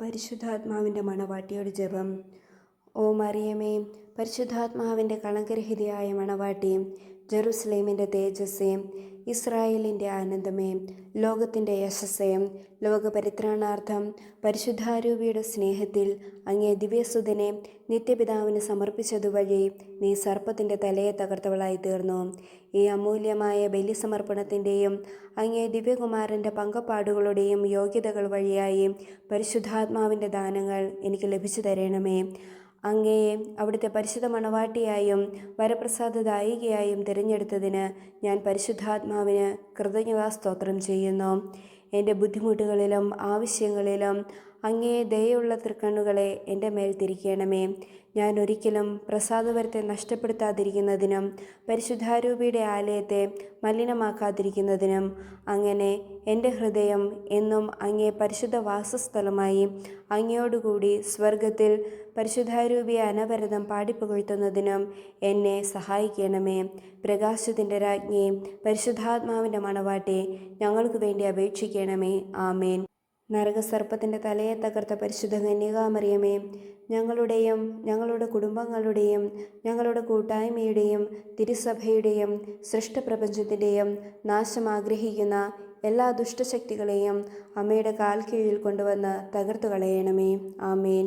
പരിശുദ്ധാത്മാവിൻ്റെ മണവാട്ടിയുടെ ജപം. ഓ മറിയമേ, പരിശുദ്ധാത്മാവിൻ്റെ കളങ്കരഹിതയായ മണവാട്ടി, ജെറുസലേമിൻ്റെ തേജസ്സേ, ഇസ്രായേലിൻ്റെ ആനന്ദമേ, ലോകത്തിൻ്റെ യശസ്സേ, ലോകപരിത്രാണാർത്ഥം പരിശുദ്ധാരൂപിയുടെ സ്നേഹത്തിൽ അങ്ങേ ദിവ്യസുതനെ നിത്യപിതാവിന് സമർപ്പിച്ചതുവഴി നീ സർപ്പത്തിൻ്റെ തലയെ തകർത്തവളായി തീർന്നു. ഈ അമൂല്യമായ ബലിസമർപ്പണത്തിൻ്റെയും അങ്ങേ ദിവ്യകുമാരൻ്റെ പങ്കപ്പാടുകളുടെയും യോഗ്യതകൾ വഴിയായി പരിശുദ്ധാത്മാവിൻ്റെ ദാനങ്ങൾ എനിക്ക് ലഭിച്ചു തരണമേ. അങ്ങയെ അവിടുത്തെ പരിശുദ്ധ മണവാട്ടിയായും വരപ്രസാദദായികയായും തിരഞ്ഞെടുത്തതിന് ഞാൻ പരിശുദ്ധാത്മാവിന് കൃതജ്ഞതാസ്തോത്രം ചെയ്യുന്നു. എൻ്റെ ബുദ്ധിമുട്ടുകളിലും ആവശ്യങ്ങളിലും അങ്ങേ ദയയുള്ള തൃക്കണ്ണുകളെ എൻ്റെ മേൽ തിരിക്കണമേ. ഞാൻ ഒരിക്കലും പ്രസാദവരത്തെ നഷ്ടപ്പെടുത്താതിരിക്കുന്നതിനും പരിശുദ്ധാരൂപിയുടെ ആലയത്തെ മലിനമാക്കാതിരിക്കുന്നതിനും അങ്ങനെ എൻ്റെ ഹൃദയം എന്നും അങ്ങേ പരിശുദ്ധ വാസസ്ഥലമായി അങ്ങയോടുകൂടി സ്വർഗത്തിൽ പരിശുദ്ധാരൂപിയെ അനവരതം പാടിപ്പുകഴ്ത്തുന്നതിനും എന്നെ സഹായിക്കണമേ. പ്രകാശത്തിൻ്റെ രാജ്ഞി, പരിശുദ്ധാത്മാവിൻ്റെ മണവാട്ടി, ഞങ്ങൾക്ക് വേണ്ടി അപേക്ഷിക്കണമേ. ആമേൻ. നരകസർപ്പത്തിൻ്റെ തലയെ തകർത്ത പരിശുദ്ധ കന്യകാമറിയമേ, ഞങ്ങളുടെയും ഞങ്ങളുടെ കുടുംബങ്ങളുടെയും ഞങ്ങളുടെ കൂട്ടായ്മയുടെയും തിരുസഭയുടെയും സൃഷ്ടപ്രപഞ്ചത്തിൻ്റെയും നാശം ആഗ്രഹിക്കുന്ന എല്ലാ ദുഷ്ടശക്തികളെയും അമ്മയുടെ കാൽ കീഴിൽ കൊണ്ടുവന്ന് തകർത്തു കളയണമേ. ആമേൻ.